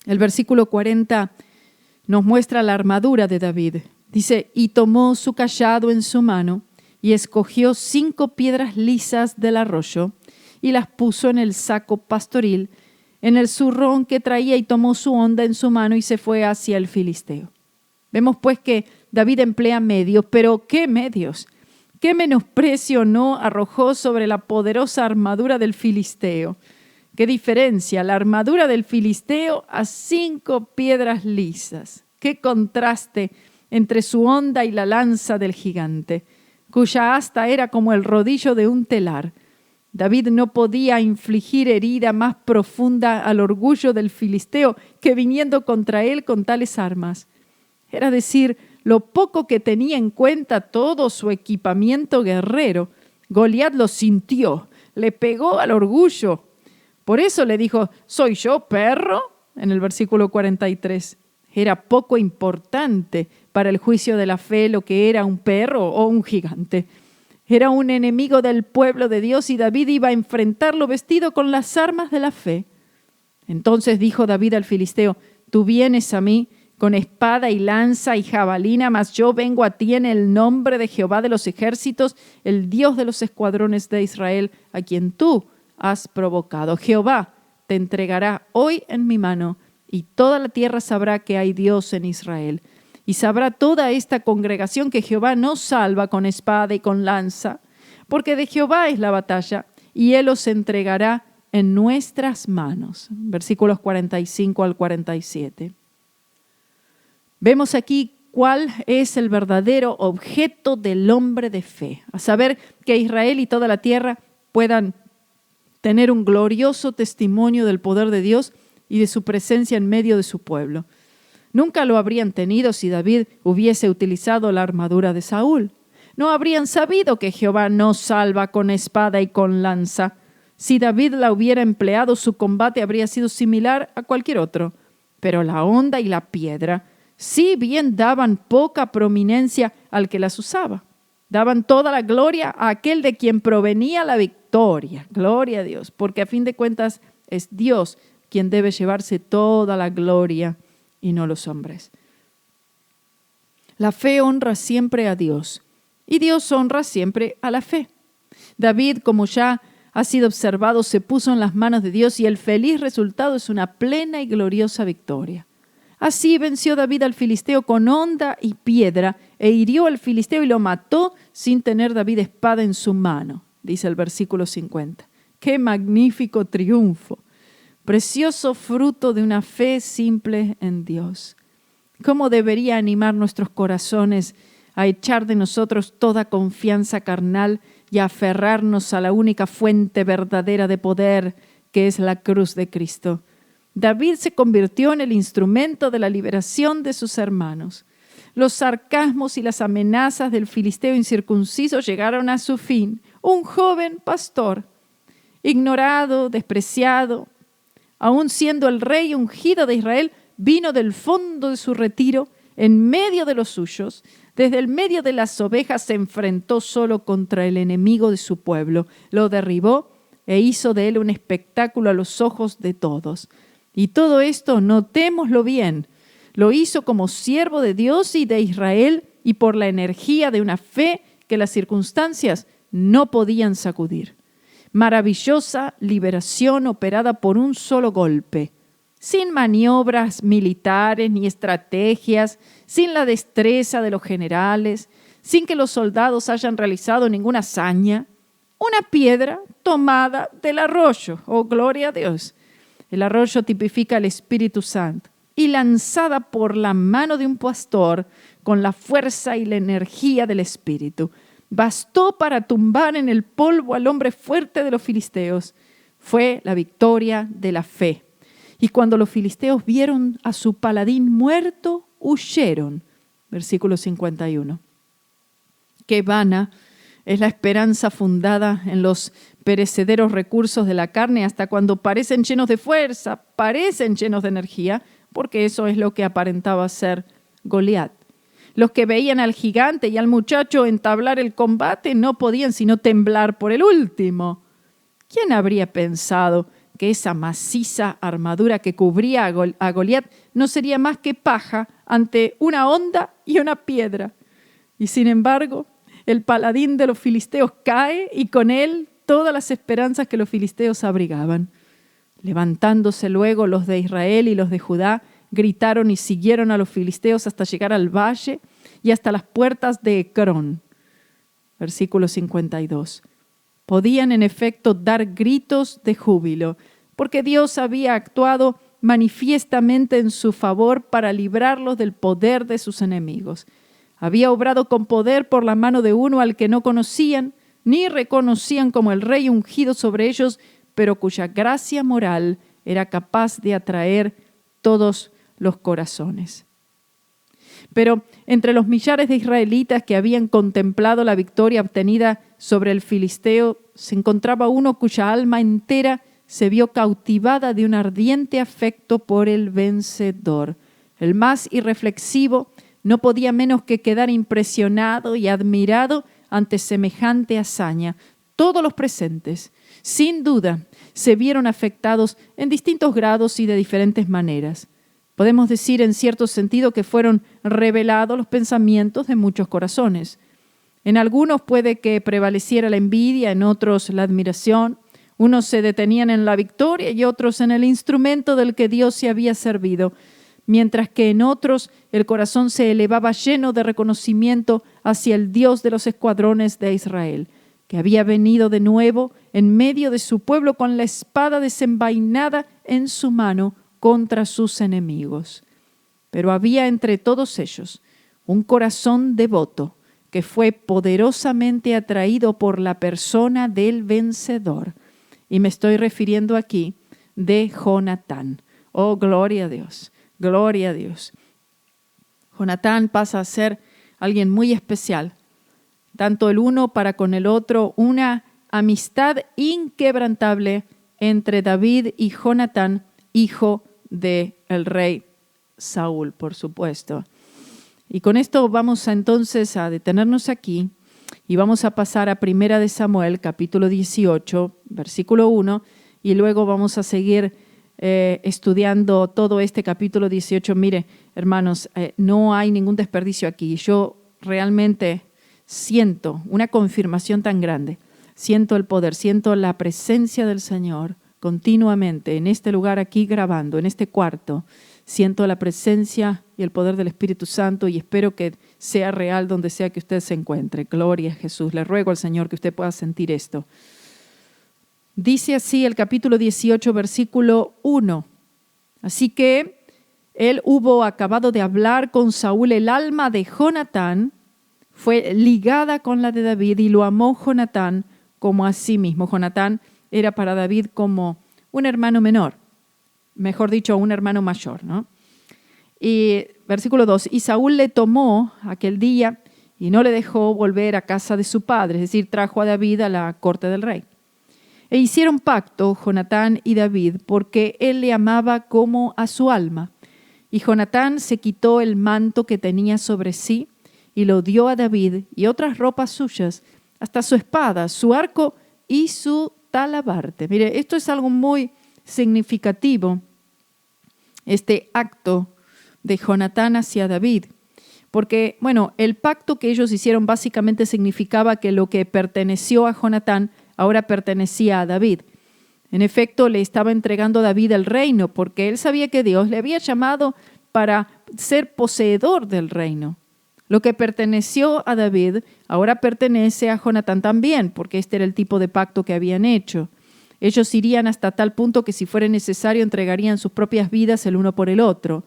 El versículo 40 nos muestra la armadura de David. Dice, y tomó su cayado en su mano y escogió 5 piedras lisas del arroyo y las puso en el saco pastoril, en el zurrón que traía, y tomó su honda en su mano y se fue hacia el filisteo. Vemos pues que David emplea medios, pero ¿qué medios? ¿Qué menosprecio no arrojó sobre la poderosa armadura del filisteo? ¿Qué diferencia la armadura del filisteo a 5 piedras lisas? ¿Qué contraste entre su honda y la lanza del gigante, cuya asta era como el rodillo de un telar? David no podía infligir herida más profunda al orgullo del filisteo que viniendo contra él con tales armas. Era decir, lo poco que tenía en cuenta todo su equipamiento guerrero. Goliat lo sintió, le pegó al orgullo. Por eso le dijo, ¿soy yo perro? En el versículo 43. Era poco importante para el juicio de la fe lo que era un perro o un gigante. Era un enemigo del pueblo de Dios y David iba a enfrentarlo vestido con las armas de la fe. Entonces dijo David al filisteo, tú vienes a mí con espada y lanza y jabalina, mas yo vengo a ti en el nombre de Jehová de los ejércitos, el Dios de los escuadrones de Israel, a quien tú has provocado. Jehová te entregará hoy en mi mano, y toda la tierra sabrá que hay Dios en Israel. Y sabrá toda esta congregación que Jehová no salva con espada y con lanza, porque de Jehová es la batalla, y él os entregará en nuestras manos. Versículos 45 al 47. Vemos aquí cuál es el verdadero objeto del hombre de fe, a saber que Israel y toda la tierra puedan tener un glorioso testimonio del poder de Dios y de su presencia en medio de su pueblo. Nunca lo habrían tenido si David hubiese utilizado la armadura de Saúl. No habrían sabido que Jehová no salva con espada y con lanza. Si David la hubiera empleado, su combate habría sido similar a cualquier otro. Pero la honda y la piedra, si bien daban poca prominencia al que las usaba, daban toda la gloria a aquel de quien provenía la victoria. Gloria a Dios, porque a fin de cuentas es Dios quien debe llevarse toda la gloria y no los hombres. La fe honra siempre a Dios y Dios honra siempre a la fe. David, como ya ha sido observado, se puso en las manos de Dios y el feliz resultado es una plena y gloriosa victoria. Así venció David al filisteo con honda y piedra e hirió al filisteo y lo mató sin tener David espada en su mano, dice el versículo 50. ¡Qué magnífico triunfo! Precioso fruto de una fe simple en Dios. ¿Cómo debería animar nuestros corazones a echar de nosotros toda confianza carnal y a aferrarnos a la única fuente verdadera de poder, que es la cruz de Cristo? David se convirtió en el instrumento de la liberación de sus hermanos. Los sarcasmos y las amenazas del filisteo incircunciso llegaron a su fin. Un joven pastor, ignorado, despreciado, aun siendo el rey ungido de Israel, vino del fondo de su retiro, en medio de los suyos, desde el medio de las ovejas se enfrentó solo contra el enemigo de su pueblo, lo derribó e hizo de él un espectáculo a los ojos de todos. Y todo esto, notémoslo bien, lo hizo como siervo de Dios y de Israel y por la energía de una fe que las circunstancias no podían sacudir. Maravillosa liberación operada por un solo golpe, sin maniobras militares ni estrategias, sin la destreza de los generales, sin que los soldados hayan realizado ninguna hazaña. Una piedra tomada del arroyo, oh gloria a Dios. El arroyo tipifica el Espíritu Santo y lanzada por la mano de un pastor con la fuerza y la energía del Espíritu. Bastó para tumbar en el polvo al hombre fuerte de los filisteos. Fue la victoria de la fe. Y cuando los filisteos vieron a su paladín muerto, huyeron. Versículo 51. Qué vana es la esperanza fundada en los perecederos recursos de la carne hasta cuando parecen llenos de fuerza, parecen llenos de energía, porque eso es lo que aparentaba ser Goliat. Los que veían al gigante y al muchacho entablar el combate no podían sino temblar por el último. ¿Quién habría pensado que esa maciza armadura que cubría a Goliat no sería más que paja ante una honda y una piedra? Y sin embargo, el paladín de los filisteos cae y con él todas las esperanzas que los filisteos abrigaban. Levantándose luego los de Israel y los de Judá, gritaron y siguieron a los filisteos hasta llegar al valle y hasta las puertas de Ecrón. Versículo 52. Podían en efecto dar gritos de júbilo, porque Dios había actuado manifiestamente en su favor para librarlos del poder de sus enemigos. Había obrado con poder por la mano de uno al que no conocían, ni reconocían como el rey ungido sobre ellos, pero cuya gracia moral era capaz de atraer todos los corazones. Pero entre los millares de israelitas que habían contemplado la victoria obtenida sobre el filisteo, se encontraba uno cuya alma entera se vio cautivada de un ardiente afecto por el vencedor. El más irreflexivo no podía menos que quedar impresionado y admirado ante semejante hazaña. Todos los presentes, sin duda, se vieron afectados en distintos grados y de diferentes maneras. Podemos decir en cierto sentido que fueron revelados los pensamientos de muchos corazones. En algunos puede que prevaleciera la envidia, en otros la admiración. Unos se detenían en la victoria y otros en el instrumento del que Dios se había servido, mientras que en otros el corazón se elevaba lleno de reconocimiento hacia el Dios de los escuadrones de Israel, que había venido de nuevo en medio de su pueblo con la espada desenvainada en su mano contra sus enemigos. Pero había entre todos ellos un corazón devoto que fue poderosamente atraído por la persona del vencedor. Y me estoy refiriendo aquí de Jonatán. Oh, gloria a Dios, gloria a Dios. Jonatán pasa a ser alguien muy especial, tanto el uno para con el otro, una amistad inquebrantable entre David y Jonatán, hijo del rey Saúl, por supuesto. Y con esto vamos entonces a detenernos aquí y vamos a pasar a 1 de Samuel, capítulo 18, versículo 1, y luego vamos a seguir estudiando todo este capítulo 18. Mire, hermanos, no hay ningún desperdicio aquí. Yo realmente siento una confirmación tan grande. Siento el poder, siento la presencia del Señor continuamente en este lugar aquí grabando, en este cuarto. Siento la presencia y el poder del Espíritu Santo y espero que sea real donde sea que usted se encuentre. Gloria a Jesús. Le ruego al Señor que usted pueda sentir esto. Dice así el capítulo 18, versículo 1. Así que él hubo acabado de hablar con Saúl, el alma de Jonatán fue ligada con la de David y lo amó Jonatán como a sí mismo. Jonatán era para David como un hermano menor, mejor dicho, un hermano mayor, ¿no? Y versículo 2, y Saúl le tomó aquel día y no le dejó volver a casa de su padre, es decir, trajo a David a la corte del rey. E hicieron pacto, Jonatán y David, porque él le amaba como a su alma. Y Jonatán se quitó el manto que tenía sobre sí y lo dio a David y otras ropas suyas, hasta su espada, su arco y su talabarte. Mire, esto es algo muy significativo, este acto de Jonatán hacia David. Porque, bueno, el pacto que ellos hicieron básicamente significaba que lo que perteneció a Jonatán ahora pertenecía a David. En efecto, le estaba entregando a David el reino porque él sabía que Dios le había llamado para ser poseedor del reino. Lo que perteneció a David ahora pertenece a Jonatán también, porque este era el tipo de pacto que habían hecho. Ellos irían hasta tal punto que si fuera necesario entregarían sus propias vidas el uno por el otro.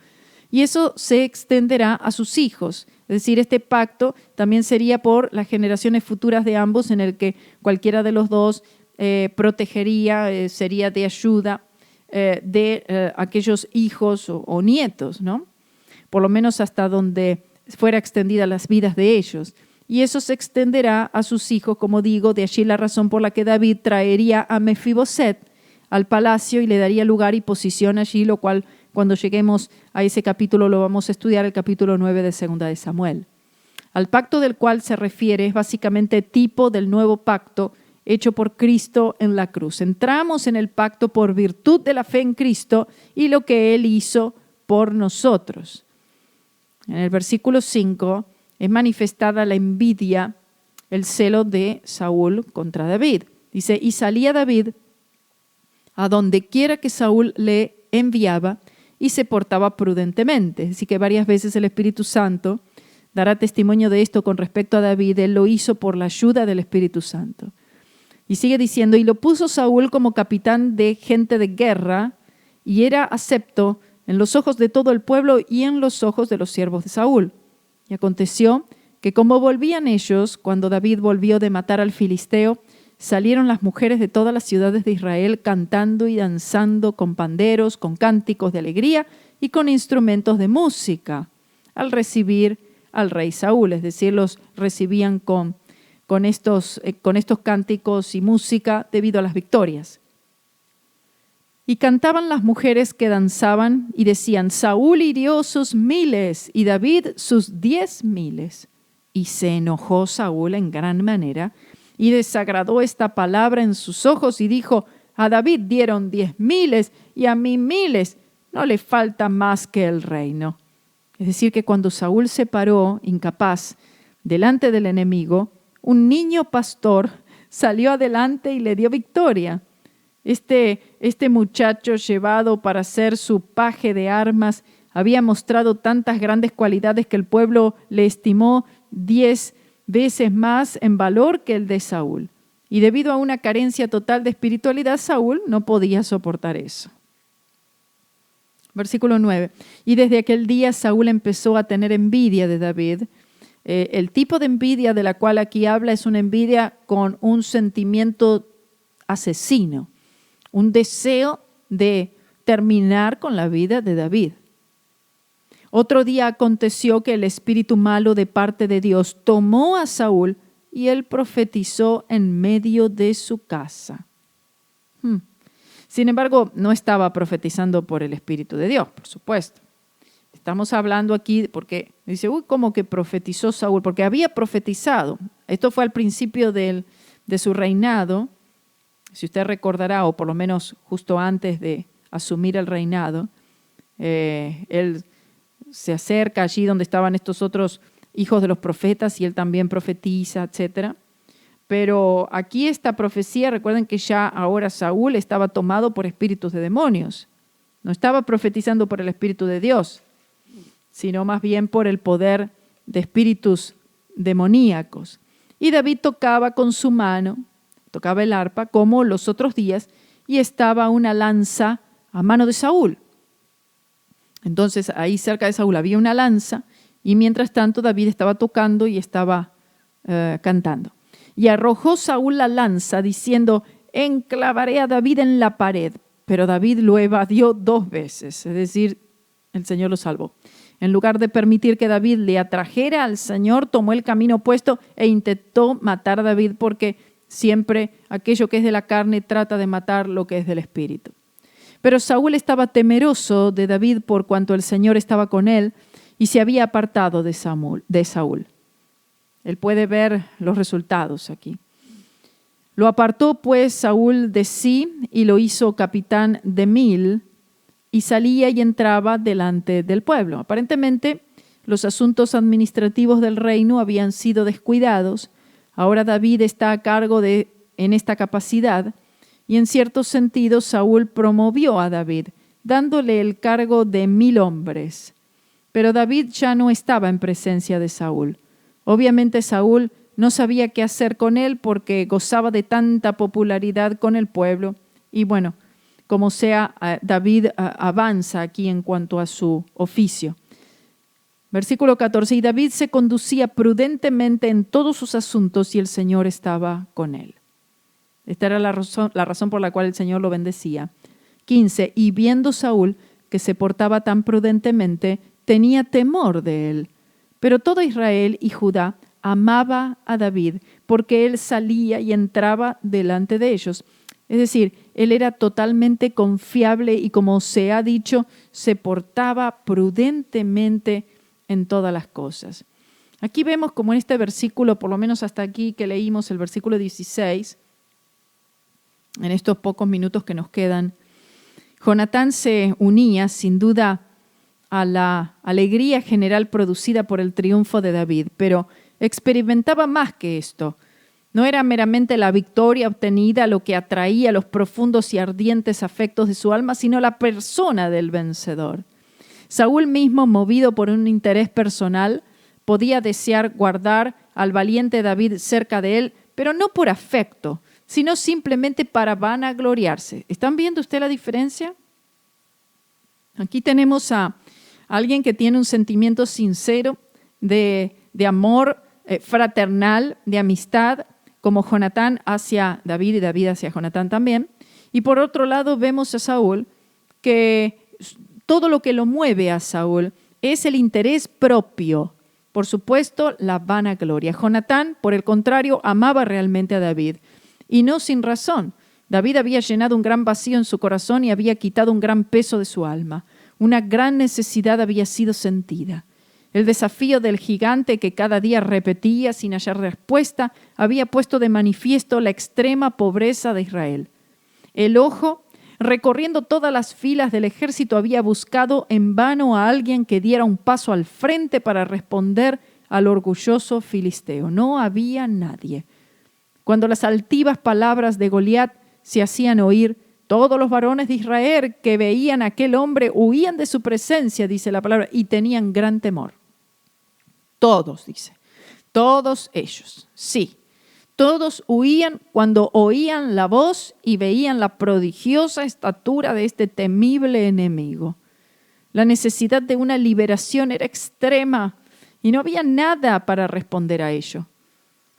Y eso se extenderá a sus hijos. Es decir, este pacto también sería por las generaciones futuras de ambos, en el que cualquiera de los dos protegería, sería de ayuda de aquellos hijos o nietos, ¿no? Por lo menos hasta donde fuera extendida las vidas de ellos. Y eso se extenderá a sus hijos, como digo, de allí la razón por la que David traería a Mefiboset al palacio y le daría lugar y posición allí, lo cual cuando lleguemos a ese capítulo lo vamos a estudiar, el capítulo 9 de 2 de Samuel. Al pacto del cual se refiere es básicamente tipo del nuevo pacto hecho por Cristo en la cruz. Entramos en el pacto por virtud de la fe en Cristo y lo que Él hizo por nosotros. En el versículo 5 es manifestada la envidia, el celo de Saúl contra David. Dice, y salía David a donde quiera que Saúl le enviaba y se portaba prudentemente. Así que varias veces el Espíritu Santo dará testimonio de esto con respecto a David. Él lo hizo por la ayuda del Espíritu Santo. Y sigue diciendo, y lo puso Saúl como capitán de gente de guerra y era acepto en los ojos de todo el pueblo y en los ojos de los siervos de Saúl. Y aconteció que como volvían ellos, cuando David volvió de matar al filisteo, salieron las mujeres de todas las ciudades de Israel cantando y danzando con panderos, con cánticos de alegría y con instrumentos de música al recibir al rey Saúl. Es decir, los recibían con estos cánticos y música debido a las victorias. Y cantaban las mujeres que danzaban y decían, Saúl hirió sus 1000 y David sus 10,000. Y se enojó Saúl en gran manera y desagradó esta palabra en sus ojos y dijo, a David dieron 10,000 y a mí 1000, no le falta más que el reino. Es decir, que cuando Saúl se paró, incapaz, delante del enemigo, un niño pastor salió adelante y le dio victoria. Este muchacho llevado para ser su paje de armas había mostrado tantas grandes cualidades que el pueblo le estimó 10 veces más en valor que el de Saúl. Y debido a una carencia total de espiritualidad, Saúl no podía soportar eso. Versículo 9. Y desde aquel día Saúl empezó a tener envidia de David. El tipo de envidia de la cual aquí habla es una envidia con un sentimiento asesino, un deseo de terminar con la vida de David. Otro día aconteció que el espíritu malo de parte de Dios tomó a Saúl y él profetizó en medio de su casa. Sin embargo, no estaba profetizando por el Espíritu de Dios, por supuesto. Estamos hablando aquí porque dice, ¿cómo que profetizó Saúl? Porque había profetizado. Esto fue al principio de su reinado. Si usted recordará, o por lo menos justo antes de asumir el reinado, él se acerca allí donde estaban estos otros hijos de los profetas y él también profetiza, etc. Pero aquí esta profecía, recuerden que ya ahora Saúl estaba tomado por espíritus de demonios. No estaba profetizando por el Espíritu de Dios, sino más bien por el poder de espíritus demoníacos. Y David tocaba con su mano, tocaba el arpa como los otros días, y estaba una lanza a mano de Saúl. Entonces ahí cerca de Saúl había una lanza, y mientras tanto David estaba tocando y estaba cantando. Y arrojó Saúl la lanza diciendo, enclavaré a David en la pared. Pero David lo evadió 2 veces, es decir, el Señor lo salvó. En lugar de permitir que David le atrajera al Señor, tomó el camino opuesto e intentó matar a David, porque siempre aquello que es de la carne trata de matar lo que es del Espíritu. Pero Saúl estaba temeroso de David por cuanto el Señor estaba con él y se había apartado de Saúl. Él puede ver los resultados aquí. Lo apartó pues Saúl de sí y lo hizo capitán de 1000 y salía y entraba delante del pueblo. Aparentemente los asuntos administrativos del reino habían sido descuidados. Ahora David está a cargo en esta capacidad y en cierto sentido Saúl promovió a David, dándole el cargo de 1000 hombres. Pero David ya no estaba en presencia de Saúl. Obviamente Saúl no sabía qué hacer con él porque gozaba de tanta popularidad con el pueblo. Y bueno, como sea, David avanza aquí en cuanto a su oficio. Versículo 14, y David se conducía prudentemente en todos sus asuntos y el Señor estaba con él. Esta era la razón por la cual el Señor lo bendecía. 15, y viendo Saúl que se portaba tan prudentemente, tenía temor de él. Pero todo Israel y Judá amaba a David porque él salía y entraba delante de ellos. Es decir, él era totalmente confiable y, como se ha dicho, se portaba prudentemente en todas las cosas. Aquí vemos como en este versículo, por lo menos hasta aquí que leímos el versículo 16, en estos pocos minutos que nos quedan, Jonatán se unía sin duda a la alegría general producida por el triunfo de David, pero experimentaba más que esto. No era meramente la victoria obtenida lo que atraía los profundos y ardientes afectos de su alma, sino la persona del vencedor. Saúl mismo, movido por un interés personal, podía desear guardar al valiente David cerca de él, pero no por afecto, sino simplemente para vanagloriarse. ¿Están viendo usted la diferencia? Aquí tenemos a alguien que tiene un sentimiento sincero de amor fraternal, de amistad, como Jonatán hacia David y David hacia Jonatán también. Y por otro lado vemos a Saúl que todo lo que lo mueve a Saúl es el interés propio, por supuesto la vanagloria. Jonatán, por el contrario, amaba realmente a David y no sin razón. David había llenado un gran vacío en su corazón y había quitado un gran peso de su alma. Una gran necesidad había sido sentida. El desafío del gigante que cada día repetía sin hallar respuesta había puesto de manifiesto la extrema pobreza de Israel. El ojo, recorriendo todas las filas del ejército, había buscado en vano a alguien que diera un paso al frente para responder al orgulloso filisteo. No había nadie. Cuando las altivas palabras de Goliat se hacían oír, todos los varones de Israel que veían a aquel hombre huían de su presencia, dice la palabra, y tenían gran temor. Todos, dice, todos ellos, sí, Todos huían cuando oían la voz y veían la prodigiosa estatura de este temible enemigo. La necesidad de una liberación era extrema y no había nada para responder a ello.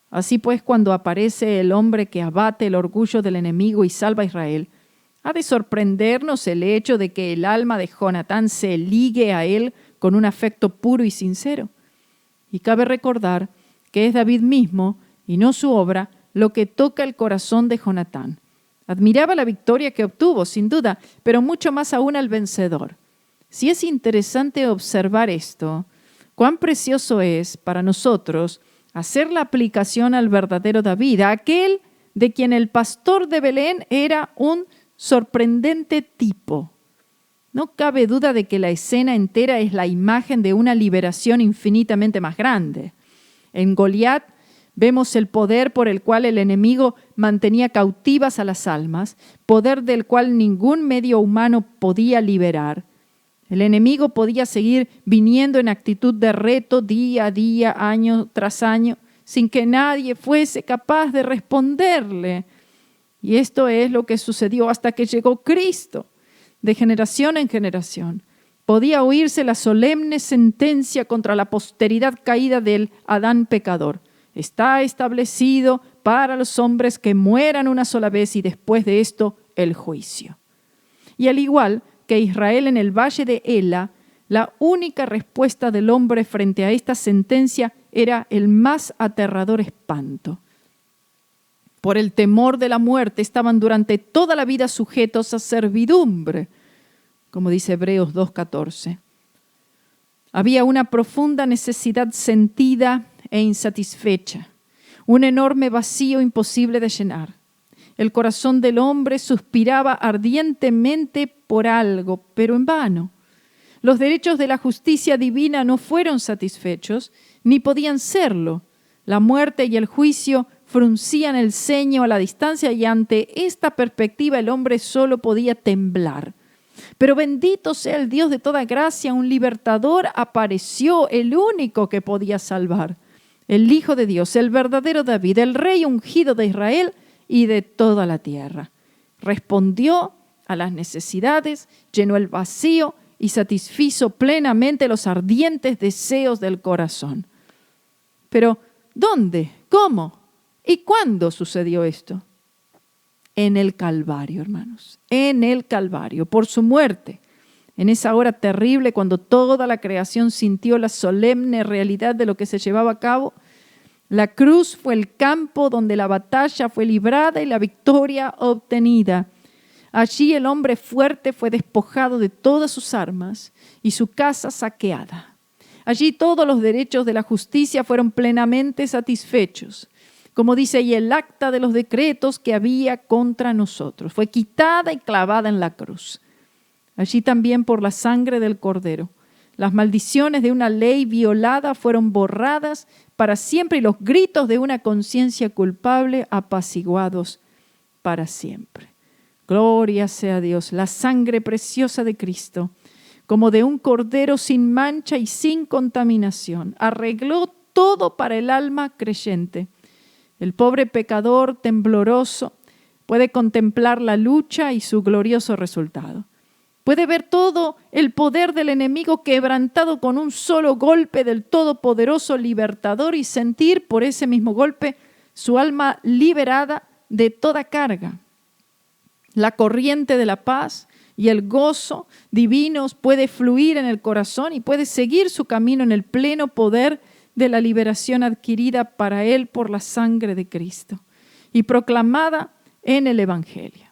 Así pues, cuando aparece el hombre que abate el orgullo del enemigo y salva a Israel, ha de sorprendernos el hecho de que el alma de Jonatán se ligue a él con un afecto puro y sincero. Y cabe recordar que es David mismo, y no su obra, lo que toca el corazón de Jonatán. Admiraba la victoria que obtuvo, sin duda, pero mucho más aún al vencedor. Si es interesante observar esto, cuán precioso es para nosotros hacer la aplicación al verdadero David, a aquel de quien el pastor de Belén era un sorprendente tipo. No cabe duda de que la escena entera es la imagen de una liberación infinitamente más grande. En Goliat vemos el poder por el cual el enemigo mantenía cautivas a las almas, poder del cual ningún medio humano podía liberar. El enemigo podía seguir viniendo en actitud de reto día a día, año tras año, sin que nadie fuese capaz de responderle. Y esto es lo que sucedió hasta que llegó Cristo. De generación en generación podía oírse la solemne sentencia contra la posteridad caída del Adán pecador. Está establecido para los hombres que mueran una sola vez y después de esto el juicio. Y al igual que Israel en el valle de Ela, la única respuesta del hombre frente a esta sentencia era el más aterrador espanto. Por el temor de la muerte estaban durante toda la vida sujetos a servidumbre, como dice Hebreos 2:14. Había una profunda necesidad sentida e insatisfecha, un enorme vacío imposible de llenar. El corazón del hombre suspiraba ardientemente por algo, pero en vano. Los derechos de la justicia divina no fueron satisfechos, ni podían serlo. La muerte y el juicio fruncían el ceño a la distancia y ante esta perspectiva el hombre solo podía temblar. Pero bendito sea el Dios de toda gracia, un libertador apareció, el único que podía salvar. El Hijo de Dios, el verdadero David, el Rey ungido de Israel y de toda la tierra. Respondió a las necesidades, llenó el vacío y satisfizo plenamente los ardientes deseos del corazón. Pero, ¿dónde? ¿Cómo? ¿Y cuándo sucedió esto? En el Calvario, hermanos, en el Calvario, por su muerte. En esa hora terrible, cuando toda la creación sintió la solemne realidad de lo que se llevaba a cabo, la cruz fue el campo donde la batalla fue librada y la victoria obtenida. Allí el hombre fuerte fue despojado de todas sus armas y su casa saqueada. Allí todos los derechos de la justicia fueron plenamente satisfechos. Como dice ahí, el acta de los decretos que había contra nosotros fue quitada y clavada en la cruz. Allí también por la sangre del Cordero. Las maldiciones de una ley violada fueron borradas para siempre y los gritos de una conciencia culpable apaciguados para siempre. Gloria sea a Dios, la sangre preciosa de Cristo, como de un cordero sin mancha y sin contaminación, arregló todo para el alma creyente. El pobre pecador tembloroso puede contemplar la lucha y su glorioso resultado. Puede ver todo el poder del enemigo quebrantado con un solo golpe del todopoderoso libertador y sentir por ese mismo golpe su alma liberada de toda carga. La corriente de la paz y el gozo divinos puede fluir en el corazón y puede seguir su camino en el pleno poder de la liberación adquirida para él por la sangre de Cristo y proclamada en el Evangelio.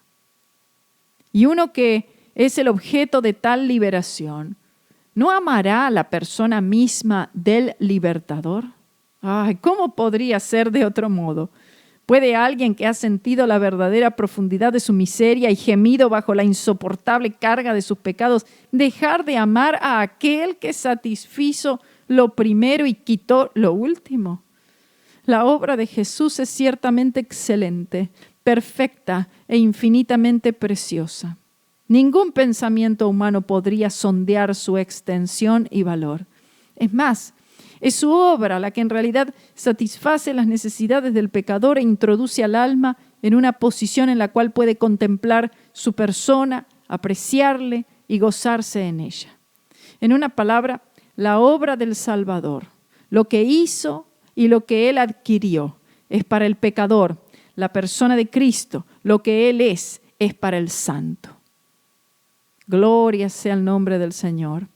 Y uno que es el objeto de tal liberación, ¿no amará a la persona misma del libertador? Ay, ¿cómo podría ser de otro modo? ¿Puede alguien que ha sentido la verdadera profundidad de su miseria y gemido bajo la insoportable carga de sus pecados dejar de amar a aquel que satisfizo lo primero y quitó lo último? La obra de Jesús es ciertamente excelente, perfecta e infinitamente preciosa. Ningún pensamiento humano podría sondear su extensión y valor. Es más, Es su obra la que en realidad satisface las necesidades del pecador e introduce al alma en una posición en la cual puede contemplar su persona, apreciarle y gozarse en ella. En una palabra, la obra del Salvador, lo que hizo y lo que Él adquirió, es para el pecador. La persona de Cristo, lo que Él es para el santo. Gloria sea el nombre del Señor.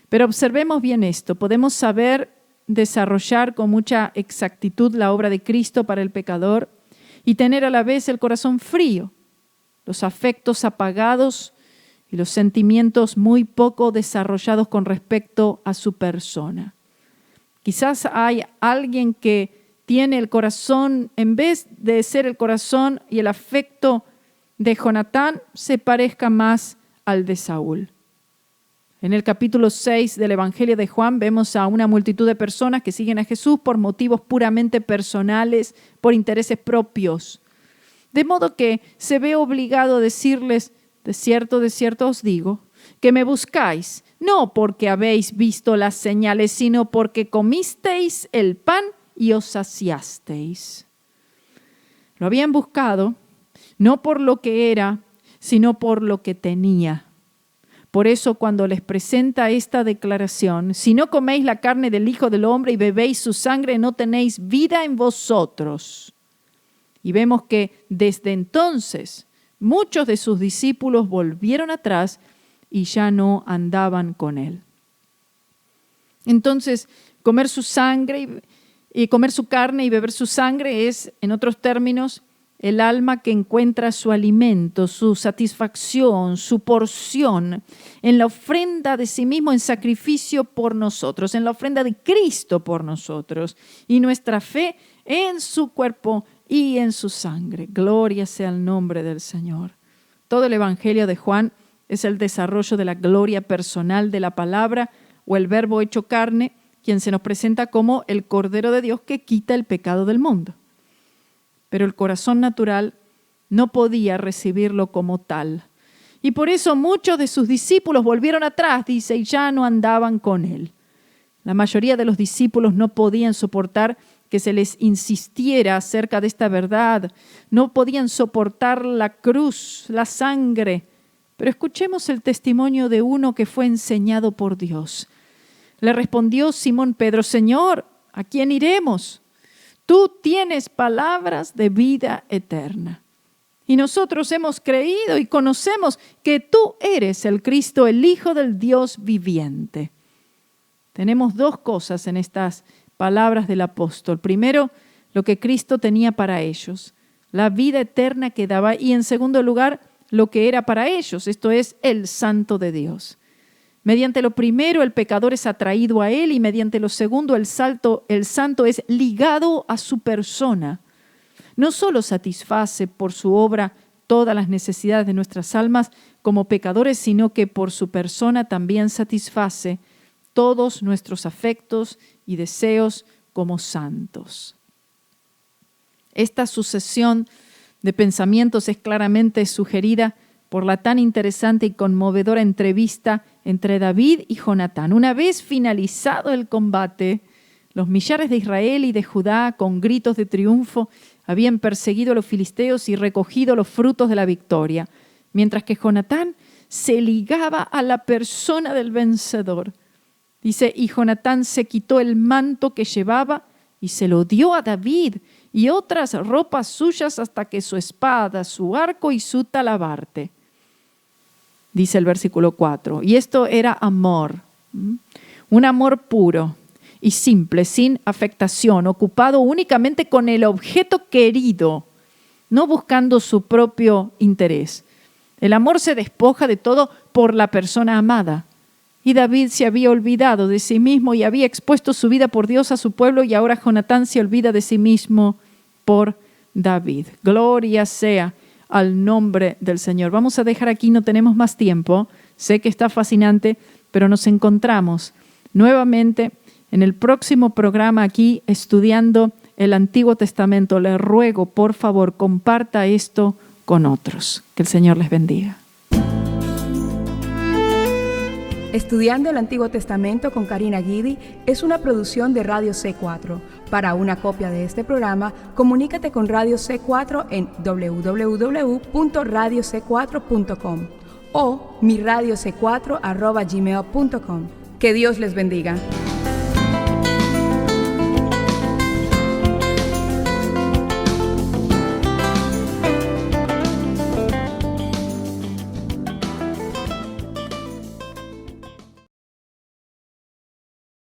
Pero observemos bien esto. Podemos saber desarrollar con mucha exactitud la obra de Cristo para el pecador y tener a la vez el corazón frío, los afectos apagados y los sentimientos muy poco desarrollados con respecto a su persona. Quizás hay alguien que tiene el corazón, en vez de ser el corazón y el afecto de Jonatán, se parezca más al de Saúl. En el capítulo 6 del Evangelio de Juan vemos a una multitud de personas que siguen a Jesús por motivos puramente personales, por intereses propios. De modo que se ve obligado a decirles, de cierto os digo, que me buscáis, no porque habéis visto las señales, sino porque comisteis el pan y os saciasteis. Lo habían buscado no por lo que era, sino por lo que tenía. Por eso cuando les presenta esta declaración, si no coméis la carne del Hijo del Hombre y bebéis su sangre, no tenéis vida en vosotros. Y vemos que desde entonces muchos de sus discípulos volvieron atrás y ya no andaban con él. Entonces, comer su sangre y comer su carne y beber su sangre es, en otros términos, el alma que encuentra su alimento, su satisfacción, su porción en la ofrenda de sí mismo en sacrificio por nosotros, en la ofrenda de Cristo por nosotros y nuestra fe en su cuerpo y en su sangre. Gloria sea el nombre del Señor. Todo el Evangelio de Juan es el desarrollo de la gloria personal de la palabra o el Verbo hecho carne, quien se nos presenta como el Cordero de Dios que quita el pecado del mundo. Pero el corazón natural no podía recibirlo como tal. Y por eso muchos de sus discípulos volvieron atrás, dice, y ya no andaban con él. La mayoría de los discípulos no podían soportar que se les insistiera acerca de esta verdad. No podían soportar la cruz, la sangre. Pero escuchemos el testimonio de uno que fue enseñado por Dios. Le respondió Simón Pedro, Señor, ¿a quién iremos? Tú tienes palabras de vida eterna. Y nosotros hemos creído y conocemos que tú eres el Cristo, el Hijo del Dios viviente. Tenemos dos cosas en estas palabras del apóstol. Primero, lo que Cristo tenía para ellos, la vida eterna que daba. Y en segundo lugar, lo que era para ellos, esto es, el Santo de Dios. Mediante lo primero, el pecador es atraído a él y mediante lo segundo, el santo es ligado a su persona. No solo satisface por su obra todas las necesidades de nuestras almas como pecadores, sino que por su persona también satisface todos nuestros afectos y deseos como santos. Esta sucesión de pensamientos es claramente sugerida por la tan interesante y conmovedora entrevista entre David y Jonatán. Una vez finalizado el combate, los millares de Israel y de Judá, con gritos de triunfo, habían perseguido a los filisteos y recogido los frutos de la victoria, mientras que Jonatán se ligaba a la persona del vencedor. Dice, y Jonatán se quitó el manto que llevaba y se lo dio a David y otras ropas suyas hasta que su espada, su arco y su talabarte. Dice el versículo 4. Y esto era amor, un amor puro y simple, sin afectación, ocupado únicamente con el objeto querido, no buscando su propio interés. El amor se despoja de todo por la persona amada. Y David se había olvidado de sí mismo y había expuesto su vida por Dios a su pueblo, y ahora Jonatán se olvida de sí mismo por David. Gloria sea al nombre del Señor. Vamos a dejar aquí, no tenemos más tiempo. Sé que está fascinante, pero nos encontramos nuevamente en el próximo programa aquí estudiando el Antiguo Testamento. Le ruego, por favor, comparta esto con otros. Que el Señor les bendiga. Estudiando el Antiguo Testamento con Karina Guidi es una producción de Radio C4. Para una copia de este programa, comunícate con Radio C4 en www.radioc4.com o miradiocc4@gmail.com. Que Dios les bendiga.